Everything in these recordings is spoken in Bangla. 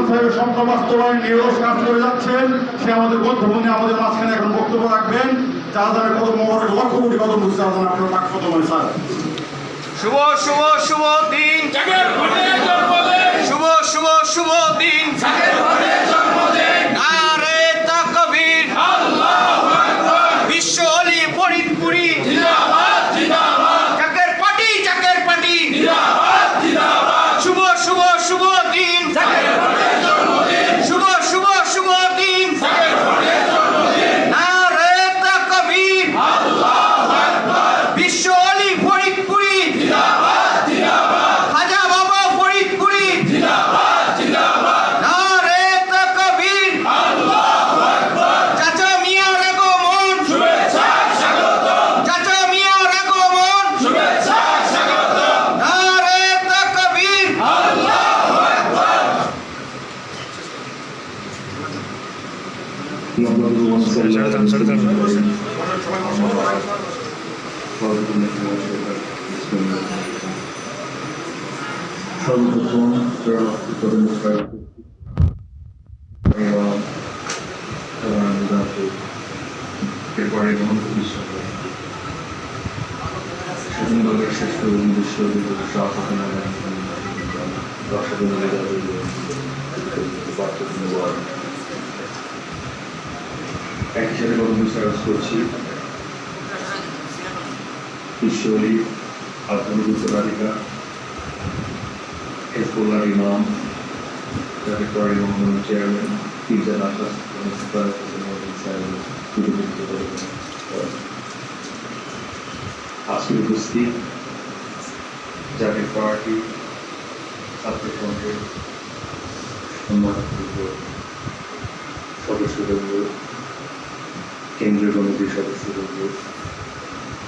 সাহেবের সংখ্যা বাস্তবায়ন নিয়েও কাজ করে যাচ্ছেন। সে আমাদের বন্ধুবন্ধু আমাদের মাঝখানে এখন বক্তব্য রাখবেন। চাঁদানের কদম মোবারক লক্ষ কোটি কদম বুঝতে আপনার কাজ কত মানে স্যার। শুভ শুভ শুভ দিন, শুভ শুভ শুভ দিন, নারে তাকবীর, বিশ্ব অলি ফরিদপুরি, চাকের পাটি, শুভ শুভ শুভ দিন, শুভ শুভ শুভ দিন, নারে তাকবীর, বিশ্ব অলি ফরিদপুরি, খাজা বাবা ফরিদপুরি, নারে তাকবীর, চাচা মিয়ার আগমন, চাচা মিয়ার আগমন, নারে তাকবীর, সর্বপ্রথম এরপরে স্বাধীন দলের শ্রেষ্ঠ উদ্দেশ্য একই সাথে গত বিচার করছি ঈশ্বরী আধুনিক উত্তরাধিকার হেজবুল্লাহ ইমাম জাতীয় মহানগর চেয়ারম্যান ফিরজান আকাশ আজকে উপস্থিত জাতীয় পার্টি ছাত্রসংঘের সম্মানিত সদস্যবৃন্দ, কেন্দ্রীয় কমিটির সদস্যবৃন্দ,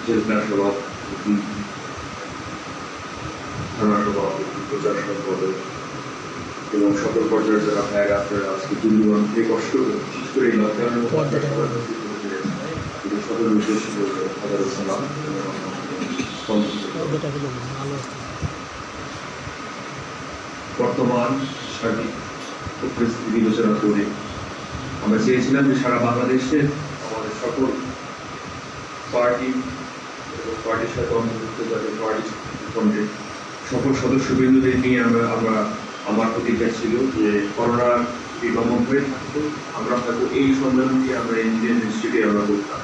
জেলা সভাপতি, থানা সভাপতি, প্রচার সম্পাদক এবং সকল পর্যায়ের যারা ভাইয়ের আপনারা আজকে দুর্নীতি থেকে কষ্ট করে বিশেষ করে এই লকডাউনের সকল উদ্দেশ্য হাজার সালাম। বর্তমান সার্বিক পরিস্থিতি বিবেচনা করে আমরা চেয়েছিলাম যে সারা বাংলাদেশে আমাদের সকল পার্টি এবং পার্টির সাথে অন্তর্ভুক্ত যাদের পার্টি ফ্রন্টের সকল সদস্যবৃন্দদের নিয়ে আমার প্রতিজ্ঞা ছিল যে করোনা বিগমন হয়ে থাকতো আমরা হয়তো এই সম্মেলনটি আমরা ইন্ডিয়ান ইনস্টিটিউটে আমরা করতাম,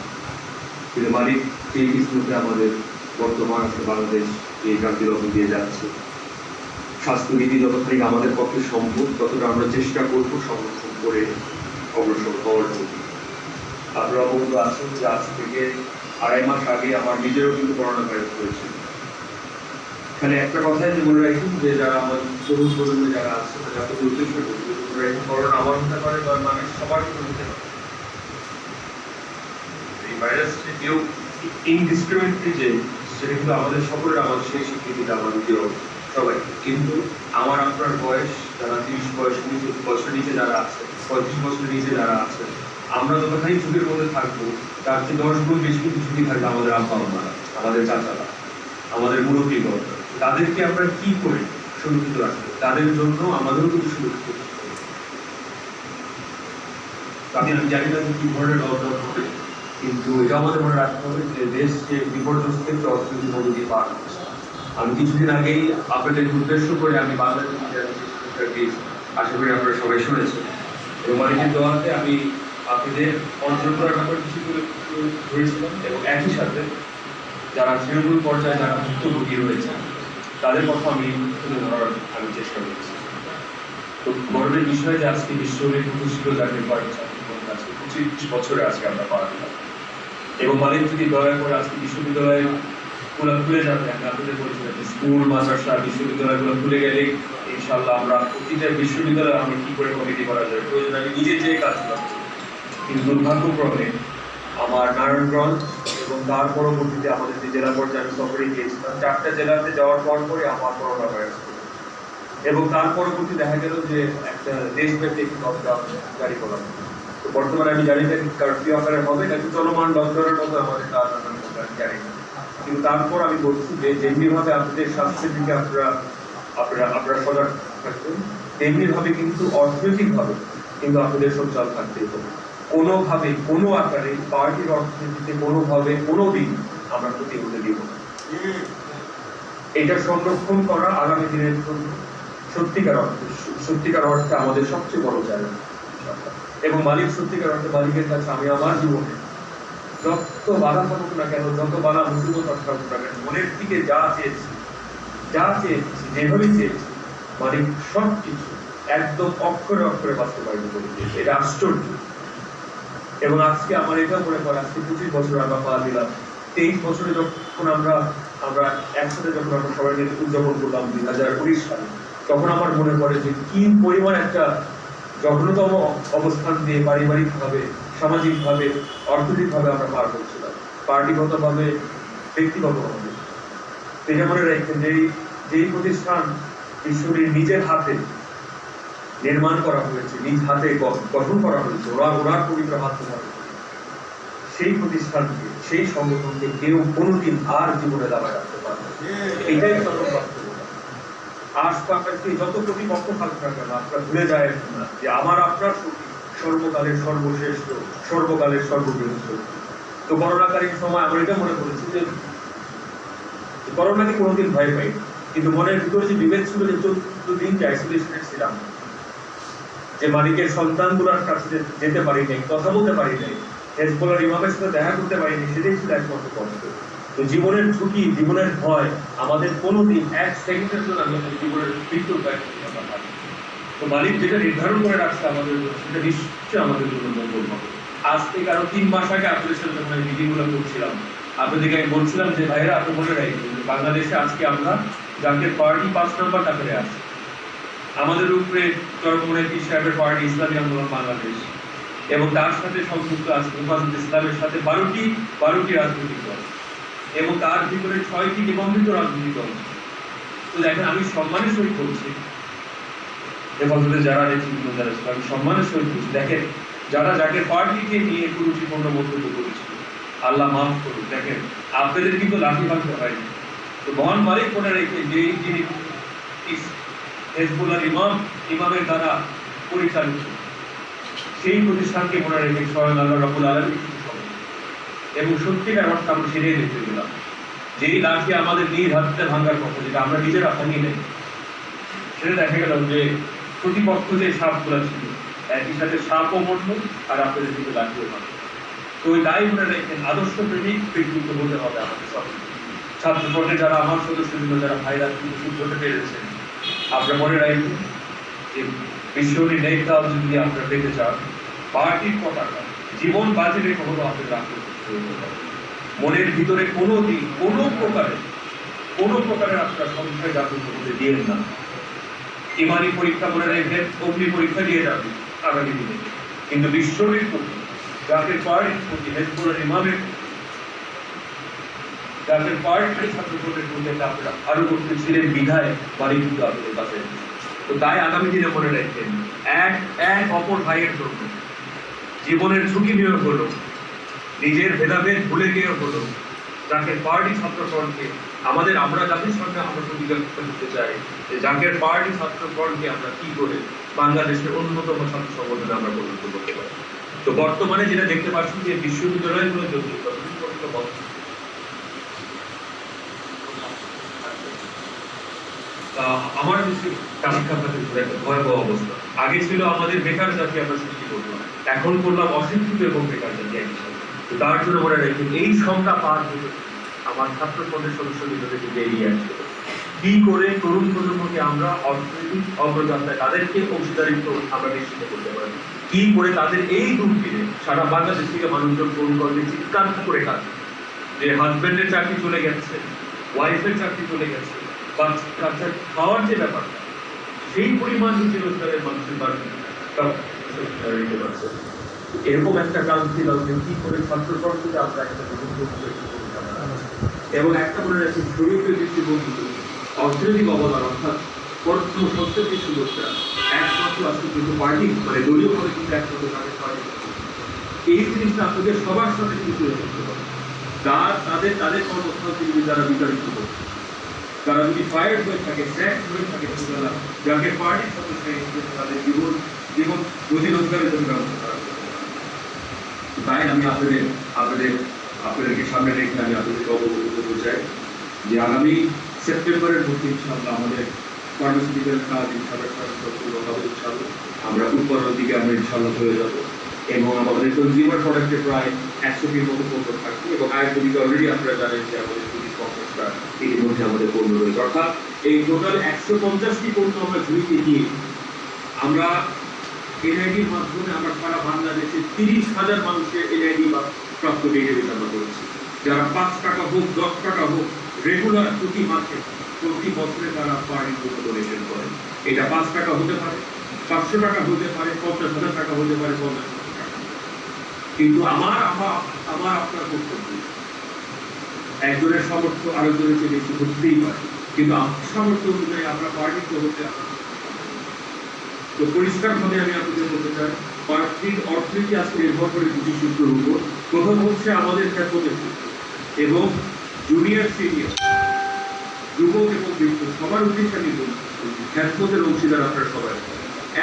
কিন্তু মালিক সেই কিসমতে আমাদের বর্তমান বাংলাদেশ এই কার্যক্রম দিয়ে যাচ্ছে। স্বাস্থ্যবিধি যতখানি আমাদের পক্ষে সম্ভব ততটা আমরা চেষ্টা করবো সংরক্ষণ করে অগ্রসর হওয়ার জন্য। আপনারা অবগত আছেন যে আজ থেকে 2.5 মাস আগে আমার নিজেরও কিন্তু করোনা ভাইরাস হয়েছিল। এখানে একটা কথাই যে বলে রাখি যে যারা আমাদের তরুণ প্রজন্মে যারা আছে তারা তো উদ্দেশ্য করবে করোনা আমার হতে পারে বা মানুষ সবার হতে পারে। এই ভাইরাসটি কেউ ইনডিসক্রিমিনেটলি যে সেটা কিন্তু আমাদের সকলের আমাদের সেই স্বীকৃতিটা আমাদের সবাই, কিন্তু আমার আপনার বয়স যারা 30 বছর নিচে যারা আছে, 35 বছরের নিচে যারা আছে, আমরা যতখানি ঝুঁকির মধ্যে থাকবো তার চেয়ে 10 গুণ বেশি কিন্তু ঝুঁকি থাকবে আমাদের আব্বা আম্মারা, আমাদের চাচারা, আমাদের মুরব্বীগণ। তাদেরকে আমরা কি করে সুরক্ষিত রাখবো? তাদের জন্য আমাদেরও কিন্তু সুরক্ষিত। আমি জানি না কি ধরনের লকডাউন হবে, কিন্তু এটা আমাদের মনে রাখতে হবে যে দেশ যে বিপর্যস্ত একটি অর্থনীতির মধ্যে দিয়ে পার হচ্ছে। আমি কিছুদিন আগেই আপনাদের উদ্দেশ্য করে আমি বাংলাদেশের আশা করি আপনারা সবাই শুনেছেন, এবং মালিকের দোয়াতে আমি আপনাদের অর্জন করার ব্যাপারে কিছু ধরেছিলাম, এবং একই সাথে যারা তৃণমূল পর্যায়ে যারা ভুক্তভোগী রয়েছে তাদের কথা আমি তুলে ধরার চেষ্টা করেছি। তো গর্বের বিষয় যে আজকে বিশ্বব্যাপী ছিল জাতীয় পার্টি ছাত্রদের আজকে 25 বছরে আজকে আমরা পার হলাম, এবং মালিক যদি দয়া করে আজকে বিশ্ববিদ্যালয়ে খুলে যাবে। আমি আপনাদের বলেছিলাম যে স্কুল মাদ্রাসা বিশ্ববিদ্যালয়গুলো খুলে গেলে ইনশাআল্লাহ আমরা প্রতিটা বিশ্ববিদ্যালয়ে আমরা কি করে কমিটি করা যাবে প্রয়োজন আমি নিজে যে কাজ করছি। কিন্তু দুর্ভাগ্যক্রমে আমার নারায়ণগঞ্জ এবং তার পরবর্তীতে আমাদের যে জেলা পর্যায়ে আমি সফরে গিয়েছিলাম, 4টা জেলাতে যাওয়ার পরে আমার করোনা ভাইরাস, এবং তার পরবর্তী দেখা গেল যে একটা দেশব্যাপী একটি লকডাউন জারি করা হবে। তো বর্তমানে আমি জানি না কারফিউ আকারে হবে নাকি চলমান লকডাউনের মতো আমাদের কাজ জানি না, কিন্তু তারপর আমি বলছি যে যেমনিভাবে আপনাদের স্বাস্থ্যের দিকে আপনারা সজাগ থাকবেন তেমনি ভাবে কিন্তু অর্থনৈতিকভাবে কিন্তু আপনাদের সঞ্চাল থাকতেই হবে। কোনোভাবে কোনো আকারে পার্টির অর্থনীতিতে কোনোভাবে কোনোদিন আমরা ক্ষতি হতে দিব না। এটা সংরক্ষণ করা আগামী দিনের জন্য সত্যিকার অর্থে আমাদের সবচেয়ে বড় চ্যালেঞ্জ। এবং মালিক সত্যিকার অর্থে মালিকের কাছে আমি আমার জীবনে যত বাধা থাকুক না কেন, যত বাধা মুসিবত থাকুক না কেন, মনের থেকে যা চেয়েছি যেভাবে চেয়েছি, মালিক সবকিছু একদম অক্ষরে অক্ষরে বাস্তবায়িত করে দিয়েছে। এটা আশ্চর্য। এবং আজকে আমার এটা মনে পড়ে, আজকে 25 বছর আমরা পা দিলাম। 23 বছরে যখন আমরা একসাথে যখন আমরা সবাই মিলে উদযাপন করলাম 2019 সালে, তখন আমার মনে পড়ে যে কি পরিমাণ একটা জঘন্যতম অবস্থান দিয়ে পারিবারিক ভাবে, সামাজিক ভাবে, অর্থনৈতিক ভাবে আমরা পার করছিলাম, পার্টিগত ভাবে, ব্যক্তিগত ভাবে। এটা মনে রাখছেন যে যেই প্রতিষ্ঠান ঈশ্বরের নিজের হাতে নির্মাণ করা হয়েছে, নিজ হাতে গঠন করা হয়েছে, ওনার পবিত্র হাত ধরে, সেই প্রতিষ্ঠানকে, সেই সংগঠনকে কেউ কোনোদিন আর জীবনে দাবায় রাখতে পারবে। এটাই চরম বাস্তবতা। আশপাশে যত প্রতিপক্ষ থাকুক না কেন, আপনারা ভুলে যায় না যে আমার আপনার শক্তি সর্বকালের সর্বশ্রেষ্ঠ, সর্বকালের সর্ববৃহৎ শক্তি। তো করোনাকালীন সময় আমরা এটা মনে করেছি যে করোনাকে কোনোদিন ভয় পাই, কিন্তু মনের ভিতরে যে বিভেদ ছিল যে 14 দিন যে আইসোলেশনে ছিলাম, যে মালিকের সন্তানগুলোর কাছে যেতে পারি নাই, কথা বলতে পারি নাই, হেজবুল্লাহর ইমামের সাথে দেখা করতে পারি নাই, সেটাই ছিল একমাত্র কষ্ট। তো জীবনের ঝুঁকি, জীবনের ভয় আমাদের কোনোদিন এক সেকেন্ডের জন্য আমাদের জীবনের মৃত্যুর ভয় করতে পারি। তো মালিক যেটা নির্ধারণ করে রাখছে আমাদের জন্য, সেটা নিশ্চয়ই আমাদের জন্য মঙ্গল হবে। আজ থেকে আরো 3 মাস আগে আপনাদের সাথে যখন আমি মিটিংগুলো করছিলাম, আপনাদেরকে আমি বলছিলাম যে ভাইরা, আপনি মনে রাখবেন বাংলাদেশে আজকে আমরা জাতীয় পার্টি 5 নম্বর কাতারে আছি। আমাদের উপরে চরমনাই পীর সাহেবের পার্টি ইসলামী আন্দোলন বাংলাদেশ, এবং তার সাথে সংযুক্ত আছে হেফাজত ইসলামের সাথে 12টি রাজনৈতিক দল, এবং তার ভিতরে 6টি নিবন্ধিত রাজনৈতিক দল। তো দেখেন, আমি সম্মানের সহিত বলছি, হেফাজতে যারা নেতৃত্ব যারা ছিল, আমি সম্মানের সহিত বলছি, দেখেন যারা যাকে পার্টিকে নিয়ে কুরুচিপূর্ণ মন্তব্য করেছিল, আল্লাহ মাফ করুন। দেখেন, আপনাদের কিন্তু লাঠি ভাঙতে হয়নি। তো মহান মালিক মনে রেখে যে যিনি হেজবুল্লাহর ইমামের দ্বারা পরিচালিত, সেই প্রতিষ্ঠানকে মনে রেখে স্বয়ং আল্লাহ রাব্বুল আলামিন এবং সত্যিকার অর্থে আমরা সেটাই দেখতে পেলাম। যেই লাঠি আমাদের নিজ হাতে ভাঙার কথা, যেটা আমরা নিজেরা ভাঙি নাই, সেটা দেখা গেল যে প্রতিপক্ষ যে সাপগুলো ছিল, একই সাথে সাপও মরল আর আপনাদের দিকে লাঠিও ভাঙল। তো ওই দায় মনে রেখেন, আদর্শ প্রেমিক ব্যক্তিত্ব হতে হবে আমাদের সব। ছাত্র ফ্রন্টে যারা আমার সদস্যবৃন্দ, যারা ভাইরা হতে পেরেছেন, আপনারা মনে রাখবেন যে বিশ্বরী নেতা যদি আপনারা পেতে চান, পার্টির পতাকা জীবন বাজি রেখে হলো আপনাদের রাখতে হবে। মনের ভিতরে কোনো প্রকারের আপনারা সংশয় জাগ্রত হতে দিয়েন না। ইমানি পরীক্ষা মনে রেখেন, অগ্নি পরীক্ষা দিয়ে যাবে আগামী দিনে, কিন্তু বিশ্বরীর প্রতি, জাতীয় পার্টির প্রতি, হেজবুল্লাহর ইমামের, জাতীয় পার্টির ছাত্রদের প্রতি আপনারা আরো করতে ছিলেন বিধায় বাড়ি কিন্তু আপনাদের কাছে। তো তাই আগামী দিনে মনে রাখবেন, এক অপর ভাইয়ের জন্য জীবনের ঝুঁকি নিয়ে হলো, নিজের ভেদাভেদ ভুলে গিয়ে হলো, জাকের পার্টি ছাত্রফ্রন্টকে আমরা জাতির সামনে আমরা প্রতিজ্ঞা করতে চাই যে জাকের পার্টি ছাত্রফ্রন্টকে আমরা কি করে বাংলাদেশের অন্যতম ছাত্র সংগঠনে আমরা পরিণত করতে পারি। তো বর্তমানে যেটা দেখতে পাচ্ছি যে বিশ্ববিদ্যালয়গুলোর জন্য আমার শিক্ষা খাতের একটা ভয়াবহ অবস্থা। আগে ছিল আমাদের বেকার জাতি আমরা সৃষ্টি করলাম, এখন করলাম অশিক্ষিত এবং বেকার জাতি একই সাথে। তো তার জন্য মনে রাখবেন, এই সংখ্যা পার হতে আমার ছাত্র সংঘের সদস্যদেরকে এগিয়ে আসতে কি করে তরুণ প্রজন্মকে আমরা অর্থনৈতিক অগ্রযাত্রায় তাদেরকে অংশীদারিত্ব আমরা নিশ্চিত করতে পারি, কি করে তাদের এই দুর্দিনে সারা বাংলাদেশ থেকে মানুষজন ফোন করলে চিৎকার করে কাজ যে হাজবেন্ডের চাকরি চলে গেছে, ওয়াইফের চাকরি চলে গেছে, বাচ্চা খাওয়ার যে ব্যাপারটা, সেই পরিমাণ রুজি রোজগারের মানুষের বাড়তে পারছে। এরকম একটা কাজ ছিল যে কি করে ছাত্রছাত্রীদের আমরা একটা এবং একটা মনে রাখি, শরীরের দৃষ্টিভঙ্গি অর্থনৈতিক অবদান অর্থাৎ প্রথম সত্যের যে সুযোগটা একমাত্র আসলে কিন্তু পার্টি মানে দলীয় ভাবে কিন্তু একমাত্র তাদের পার্টি, এই জিনিসটা আপনাদের সবার সাথে কিন্তু তুলে ধরতে হবে। তাদের কর্মস্থল থেকে যারা বিতাড়িত করছে, তারা যদি ফায়ার হয়ে থাকে, স্যাক হয়ে থাকে, ছোটবেলা যাকে পার্টির সদস্য হিসেবে তাদের জীবন রুজি রোজগারের জন্য ব্যবস্থা করা হবে। তাই আমি আপনাদেরকে সামনে রেখে আমি আপনাদেরকে অবগত করতে চাই যে আগামী সেপ্টেম্বরের মধ্যে ইনশাআল্লাহ আমাদের ফার্মাসিউটিক্যাল কাজ ইনশাআল্লাহ আমরা উৎপাদনের দিকে আমরা ইনশাআল্লাহ হয়ে যাব এবং আমাদের কনজিউমার প্রোডাক্টে প্রায় 100টির মতো পণ্য থাকবে এবং আয়ুর্বেদিক অলরেডি আপনারা জানেন যে আমাদের 20-50টা ইতিমধ্যে আমাদের পণ্য রয়েছে, অর্থাৎ এই টোটাল 150টি পণ্য আমরা ঝুঁকিতে দিয়ে আমরা এনআইডির মাধ্যমে আমরা সারা বাংলাদেশে 30,000 মানুষের এনআইডি বা প্রাপ্ত ডেটাবেস আমরা করেছি, যারা 5 টাকা হোক 10 টাকা হোক রেগুলার প্রতি মাসে প্রতি বছরে তারা পার্টির জন্য ডোনেশন করেন। এটা 5 টাকা হতে পারে, 500 টাকা হতে পারে, 50,000 টাকা হতে পারে, 50,000 টাকা। কিন্তু আমার আপনার কর্তব্য, একজনের সামর্থ্য আরেকজনের চেয়ে বেশি হতেই পারে, কিন্তু আমার সামর্থ্য অনুযায়ী আমরা পার্টিতে হতে তো পরিষ্কারভাবে আমি আপনাদের বলতে চাই পার্টির অর্থনীতি আজকে নির্ভর করে দুটি সূত্রের উপর। প্রথম হচ্ছে আমাদের খ্যাতদের সূত্র এবং জুনিয়র সিনিয়র যুবক এবং বৃদ্ধ সবার উদ্দেশ্যে আমি বলছি খ্যাতদের অংশীদার আপনারা সবাই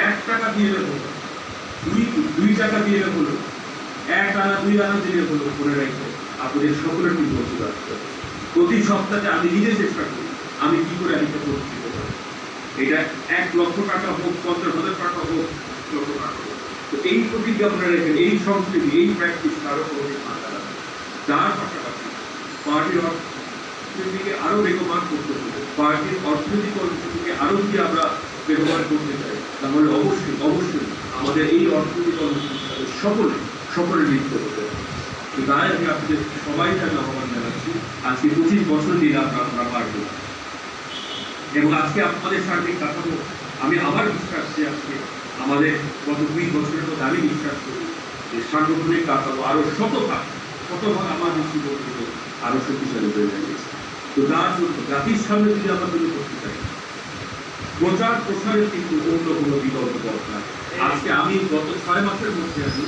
1 টাকা দিয়ে হলো, 2 টাকা দিয়ে হলো, 1 আনা 2 আনা দিয়ে হলো, মনে রাখবো আপনাদের সকলের কিন্তু অংশীদার প্রতি সপ্তাহে আমি নিজে চেষ্টা করি আমি কি করে আমি প্রতিষ্ঠিত করি। এটা 1 লক্ষ টাকা হোক, 50,000 টাকা হোক, লক্ষ টাকা হোক, তো এই প্রতিজ্ঞা আপনারা রেখেন, এই সংস্কৃতি, এই প্র্যাকটিস আরো কোনোদিন মাথা রাখেন। তার পাশাপাশি পার্টির অর্থনীতিকে আরো বেগবান করতে হবে, পার্টির অর্থনৈতিক অর্থনীতিকে আরো যদি আমরা বেগবান করতে চাই তাহলে অবশ্যই আমাদের এই অর্থনৈতিক অর্থনীতির সাথে সকলে লিপ্ত হতে হবে। তো তাই আমি আপনাদের সবাইকে আমি আহ্বান জানাচ্ছি আজকে 25 বছর দিয়ে আমরা পার্টি এবং আজকে আপনাদের সার্বিক কাঠামো আমি আমার বিশ্বাস যে আজকে আমাদের গত 20 বছরের মধ্যে আমি বিশ্বাস করি যে সাংগঠনিক কাঠামো আরো শতভাগ আমার দৃষ্টিভঙ্গিত আরো শক্তিশালী হয়ে গেছে। তো তার জন্য জাতির সামনে যদি আমরা তৈরি করতে চাই প্রচার প্রসারের কিন্তু অন্য কোনো বিকল্প পথ না। আজকে আমি গত 6 মাসের মধ্যে আমি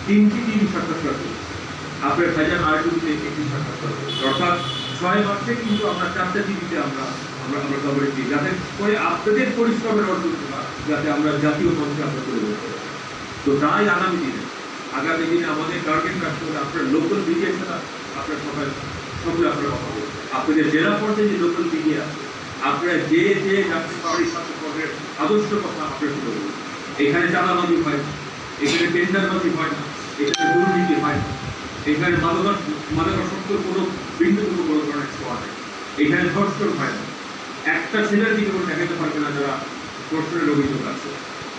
3টি টিভি সাক্ষাৎকার করেছি, আপনার ভাইজান আরটিভিতে 1টি সাক্ষাৎকার করেছি, অর্থাৎ 6 মাসে কিন্তু আমরা 4টা টিভিতে আমরা কভারেজ দিই, যাতে করে আপনাদের পরিশ্রমের অর্জনটা যাতে আমরা জাতীয় মঞ্চে আমরা তুলে ধরতে পারি। তো তাই আগামী দিনে আমাদের টার্গেট রাখতে হবে আপনার লোকাল মিডিয়ার সাথে আপনার সকলে আপনারা কথা বলবেন, আপনাদের জেলা পর্যায়ে যে লোকাল মিডিয়া আছে আপনারা যে জাতীয় পার্টির সাথে পদের আদর্শ কথা আপনারা তুলে ধরবেন। এখানে চাঁদাবাজি হয় না, এখানে টেন্ডারবাজি হয় না, এখানে দুর্নীতি হয় না, এখানে মাদকাসক্তর কোনো বিন্দু কোনো ধরনের ছোঁয়া নেই, এখানে ধর্ষণ হয় না, একটা ছেলের দিকে কোনো দেখাতে পারবে না যারা ধর্ষণের অভিযোগ আছে,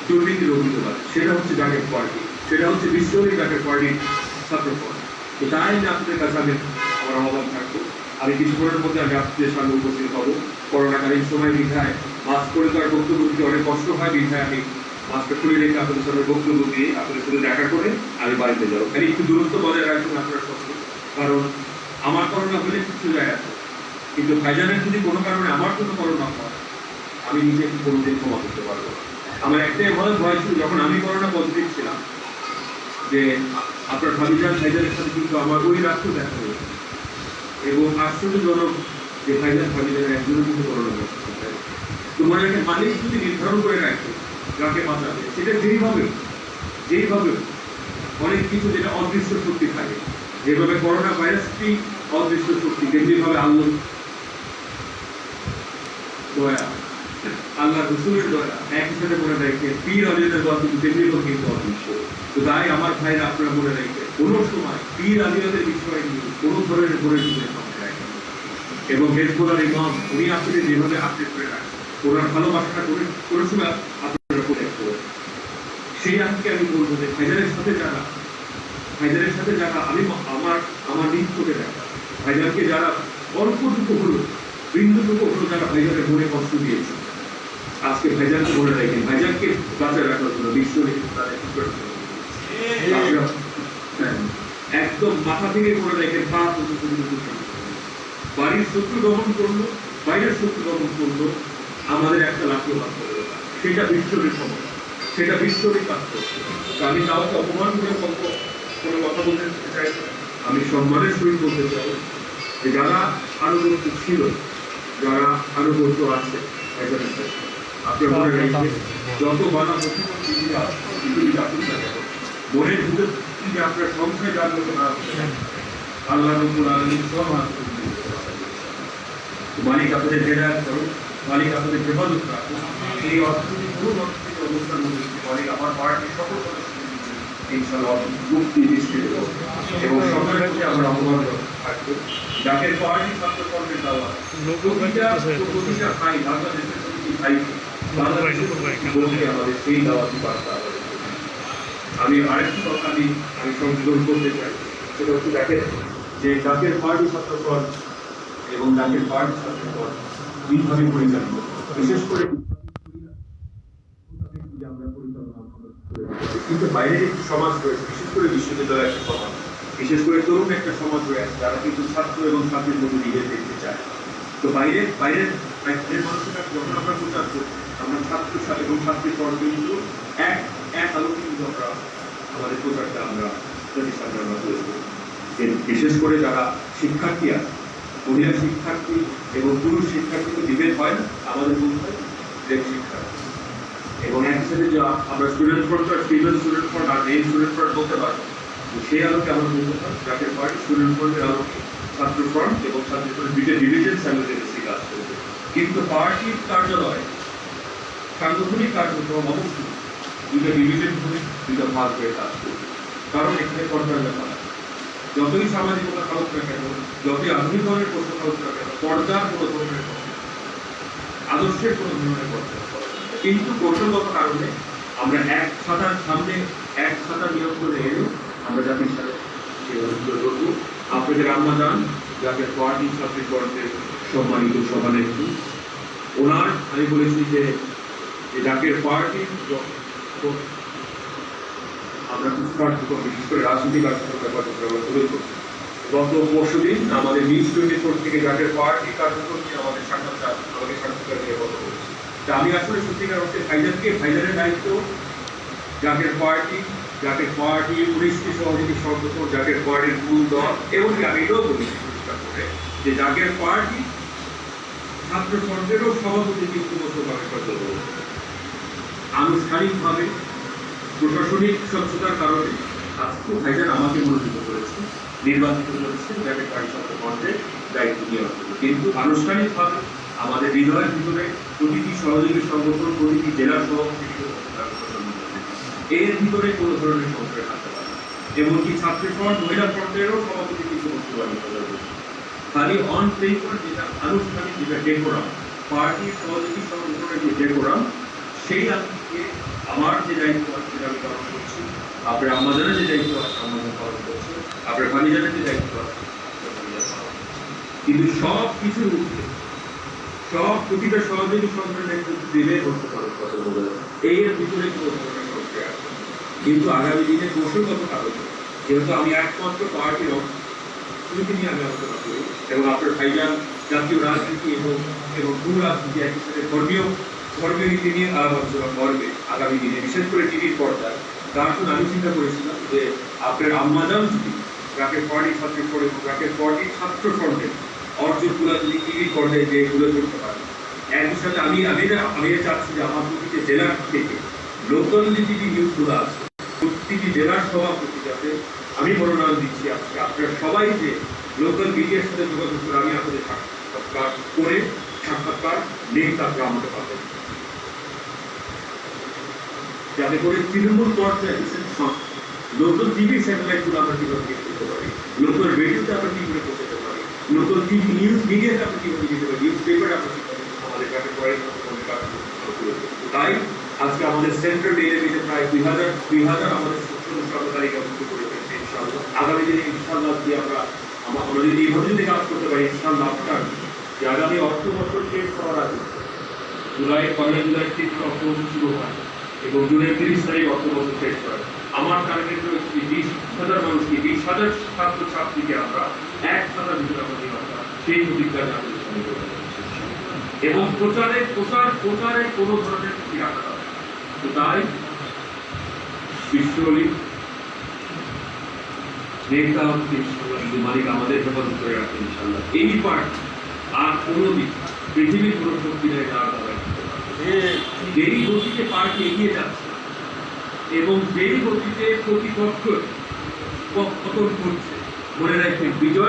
দুর্নীতির অভিযোগ আছে, সেটা হচ্ছে জাতীয় পার্টি, সেটা হচ্ছে বিশ্বব্যাপী জাতীয় পার্টির ছাত্রপদ। তো তাই আমি আপনাদের কাছে আমার আহ্বান থাকবো, আমি কিছুক্ষণের মধ্যে আমি আপনাদের সামনে উপস্থিত হবো। করোনাকালীন সময় বিধায় মাস্ক পরে তার বক্তব্য দিতে অনেক কষ্ট হয়, বিধায় আমি মাস্কটা খুলে রেখে আপনাদের সামনে বক্তব্য দিয়ে আপনাদের সাথে দেখা করে আমি বাড়িতে যাবো। খালি একটু দূরত্ব বজায় রাখবেন আপনারা সকলে, কারণ আমার করোনা হলে কিছু যায় আছে, কিন্তু ভাইজানের যদি কোনো কারণে আমার কোনো করোনা হয় আমি নিজেকে কোনোদিন ক্ষমা করতে পারবো না। আমার একটাই ভয় ছিল যখন আমি করোনা পজিটিভ ছিলাম যে আপনার ভাইজানের সাথে কিন্তু আমার ওই রাত্রে দেখা হয়েছে এবং আশ্চর্যজনক যে ভাইজানের একজনের কিন্তু করোনা পজিটিভ। তো মনে রাখেন মালিক যদি নির্ধারণ করে রাখে যাকে বাঁচাবে সেটা যেইভাবে অনেক কিছু যেটা অদৃশ্য শক্তি থাকে, যেভাবে করোনা ভাইরাসটি অদৃশ্য শক্তি, যেভাবে আল্লাহ রসুলের দয়া একই সাথে মনে রাখে পীর আলিয়াদের দোয়া কিন্তু তেমনিও কিন্তু অদৃশ্য। তো তাই আমার ভাইরা আপনারা মনে রাখবে কোনো সময় পীর আলিয়াদের বিষয় নিয়ে কোনো ধরনের করে দিতে রাখেন এবং হেজবুলার ইমাম উনি আপনাদের যেভাবে আপডেট করে রাখেন ওনার ভালোবাসাটা কোনো সময় আপনারা প্রোটেক্ট করেন। সেই আজকে আমি বলবো যে ভাইজানের সাথে যারা আমি আমার নৃত্যকে দেখা ভাইজানকে যারা অল্পটুকু হলো বিন্দুটুকু হলো যারা ভাইজানের মনে কষ্ট দিয়েছে, আজকে ভাইজানকে মনে রাখেন, ভাইজানকে বাঁচায় রাখার জন্য বিশ্ব একদম মাথা থেকে মনে রাখেন পা বাড়ির শত্রু দমন করলো, বাইরের শত্রু দমন করলো, আমাদের একটা লাঠি হাত করে সেটা বিশ্বরের সমস্যা, সেটা বিশ্বরই কাজ করছে। আমি কাউকে অপমান করে কোনো কথা বলতে চাই, আমি সম্মানের সহিত বলতে চাই যে যারা আনুগত্য ছিল যারা আনুগত্য আছে ভাইজানের সাথে, আপনার মনে রাখবেন যত বাধা পৃথিবীতে আসুক না কেন, মনের ভিতর থেকে আপনার সংখ্যায় জাগ্রত না হতে আল্লাহ রব্বুল আলামিন সব মালিক আপনাদের হেদায়েত করুন, মালিক আপনাদের হেফাজত রাখুন। এই অর্থনৈতিক পুরো অর্থনৈতিক অবস্থার মধ্যে মালিক আমার পার্টির সকল ইনশাআল্লাহ মুক্তি নিশ্চিত করুন এবং সকলের প্রতি আমরা আহ্বান থাকবো যাকে পার্টি ছাত্র কর্মের দেওয়া প্রতিটা ভাই বাংলাদেশের প্রতি ভাই বাংলাদেশের বলতে আমাদের সেই দাওয়াতি বার্তা আমি আরেকটি কথা আমি সংশোধন করতে চাই, সেটা হচ্ছে দেখেন যে জাতীয় পার্টি ছাত্রফ্রন্ট এবং জাতীয় পার্টি ছাত্রফ্রন্ট দুইভাবে পরিচালিত, বিশেষ করে আমরা পরিচালনা কিন্তু বাইরের একটি সমাজ রয়েছে, বিশেষ করে বিশ্ববিদ্যালয়ের একটা সমাজ, বিশেষ করে তরুণ একটা সমাজ রয়েছে যারা কিন্তু ছাত্র এবং ছাত্রীর মধ্যে নিজের দেখতে চায়। তো বাইরের মানুষের যখন আমরা প্রচার করি, আমরা ছাত্র এবং ছাত্রীর পর কিন্তু এক আলোকে কিন্তু আমরা আমাদের প্রচারটা আমরা প্রতিষ্ঠানটা আমরা তৈরি করি। বিশেষ করে যারা শিক্ষার্থী আছে, মহিলা শিক্ষার্থী এবং পুরুষ শিক্ষার্থীকে বিভেদ হয় না, আমাদের বলতে হয় যে শিক্ষার্থী এবং একই সাথে যে আমরা স্টুডেন্ট ফ্রন্ট আর ফিমেল স্টুডেন্ট ফ্রন্ট আর মেল স্টুডেন্ট ফ্রন্ট বলতে পারি, সেই আলোকে আমরা বলতে পারি যাকে পার্টি স্টুডেন্ট ফ্রন্টের আলোকে ছাত্র ফ্রন্ট এবং ছাত্র ফ্রন্ট দুইটা ডিভিশন সাইমultaneously কাজ করবে। কিন্তু পার্টির কার্যালয় সাংগঠনিক কার্যক্রম অবশ্যই দুইটা ডিভিশন করে দুইটা ভাগ হয়ে কাজ করবে, কারণ এখানে পর্দার ব্যাপার আছে। যতই সামাজিকতা থাকুক না কেন, যতই আধুনিক ধরনের প্রশ্ন থাকুক না কেন, পর্দার কোনো ধরনের আদর্শের কোনো ধরনের পর্দা, কিন্তু কৌশলগত কারণে আমরা এক ছাতার সামনে এক ছাতা নিয়োগ করে এলেও আমরা জাতির সাথে সেভাবে তুলে ধরবো। আপনাদের আম্মা যান যাকে পার্টি ছাত্রী কর্মের সম্মানিত সভানেত্রী, ওনার আমি বলেছি যে যাকে পার্টি আমরা কিছু কার্যক্রম বিশেষ করে রাজনীতি কার্যক্রম ব্যাপারে আমরা তুলে ধরছি। গত পরশুদিন আমাদের নিউজ 24 থেকে যাকে পার্টি কার্যক্রম নিয়ে আমাদের সাক্ষাৎকার নিয়ে কথা বলছি। আমি আসলে সত্যিকার অর্থে ভাইজানের দায়িত্ব জাতীয় পার্টি 19টি সহযোগী সংগঠন, জাতীয় পার্টির মূল দল এবং আমি এটাও বলি পরিষ্কার করে যে জাতীয় পার্টি ছাত্র ফ্রন্টেরও সভাপতি কিন্তু আনুষ্ঠানিকভাবে প্রশাসনিক স্বচ্ছতার কারণে আজকে ভাইজান আমাকে মনোনীত করেছে, নির্বাচিত করেছে জাতীয় পার্টি ছাত্র ফ্রন্টের দায়িত্ব নেওয়ার জন্য। কিন্তু আনুষ্ঠানিকভাবে আমাদের হৃদয়ের ভিতরে প্রতিটি সহযোগী সংগঠন, প্রতিটি জেলার সভাপতি এর ভিতরে কোনো ধরনের সংশয় থাকতে পারে না। এমনকি ছাত্র ফ্রন্ট, মহিলা ফ্রন্টেরও সভাপতি কিন্তু খালি অন পেপার যেটা আনুষ্ঠানিক, যেটা ডেকোরাম, পার্টির সহযোগী সংগঠনের যে ডেকোরাম, সেই আজকে আমার যে দায়িত্ব আছে সেটা আমি পালন করছি, আপনার আম্মাজানের যে দায়িত্ব আছে আম্মাজান পালন করছে, আপনার ভানিজানের যে দায়িত্ব আছে কিন্তু সব কিছুর ঊর্ধ্বে সব প্রতিটা সহযোগী সংগঠনের নেতৃত্ব দিলে হতে পারে কথা বলে এর ভিতরে কোনো ধরনের সংশয় আছে। কিন্তু আগামী দিনে কৌশলগত কারণে যেহেতু আমি একমাত্র পার্টির অর্থনীতি নিয়ে আমি আলোচনা করি এবং আপনার ভাইজান জাতীয় রাজনীতি এবং ভূ রাজনীতি একই সাথে ধর্মীয় নীতি নিয়ে আলোচনা করবে আগামী দিনে, বিশেষ করে টিভির পর্দায়। তার জন্য আমি চিন্তা করেছিলাম যে আপনার আম্মাজান যদি রাকের পার্টি ছাত্র ফ্রন্ট এবং রাকের পার্টি ছাত্র ফ্রন্টের অর্জনগুলো যদি টিভির পর্দায় যে তুলে ধরতে পারে, একই সাথে আমি চাচ্ছি যে আমার প্রতিটি জেলার থেকে লোকাল যে টিভি নিউজগুলো আছে প্রতিটি জেলার সভাপতি যাতে আমি মনোনয়ন দিচ্ছি আজকে আপনারা সবাই যে লোকাল মিডিয়ার সাথে যোগাযোগ করে আমি আপনাদের সাক্ষাৎকার লিঙ্ক আপনারা আমাকে পাবেন, যাতে করে তৃণমূল পর্যায়ে লোকাল টিভি স্যাটেলাইটগুলো আমরা কিভাবে করতে পারি, লোকাল রেডিওতে আমরা কি করে পৌঁছাতে পারি, লোকাল টিভি নিউজ মিডিয়াতে আমরা কিভাবে দিতে পারি, নিউজ পেপারে আমরা কিভাবে আমাদের কাছে তাই আজকে আমাদের সেন্ট্রাল এরিয়াতে প্রায় 2000 আমাদের তালিকা মুক্ত করে ফেলছে ইনশাআল্লাহ। আগামী দিনে ইনশাআল্লাহ আমরা যদি এইভাবে যদি কাজ করতে পারি ইনশাআল্লাহ আপনার যে আগামী অর্থ বছর শেষ হওয়ার আগে পয়লা জুলাই থেকে অর্থ বছর শুরু হয় এবং জুনের 30 তারিখ অর্থ বছর শেষ হয়, আমার টার্গেট রয়েছে 20,000 মানুষকে, 20,000 ছাত্র ছাত্রীকে আমরা একসাথে ভিতরে আমাদের সেই অধিকার এবং প্রচারে কোনো ধরনের ত্রুটি রাখা হবে। তো তাই বিশ্বলি নেতা মালিক আমাদের হেফাজত করে রাখেন ইনশাআল্লাহ। এই পার্ট আর কোনো দিক পৃথিবীর কোনো শক্তি নেই তার দাঁড়ায় যেই গতিতে পার্টি এগিয়ে যাচ্ছে এবং যেই গতিতে প্রতিপক্ষ পতন করছে, মনে রাখবেন বিজয়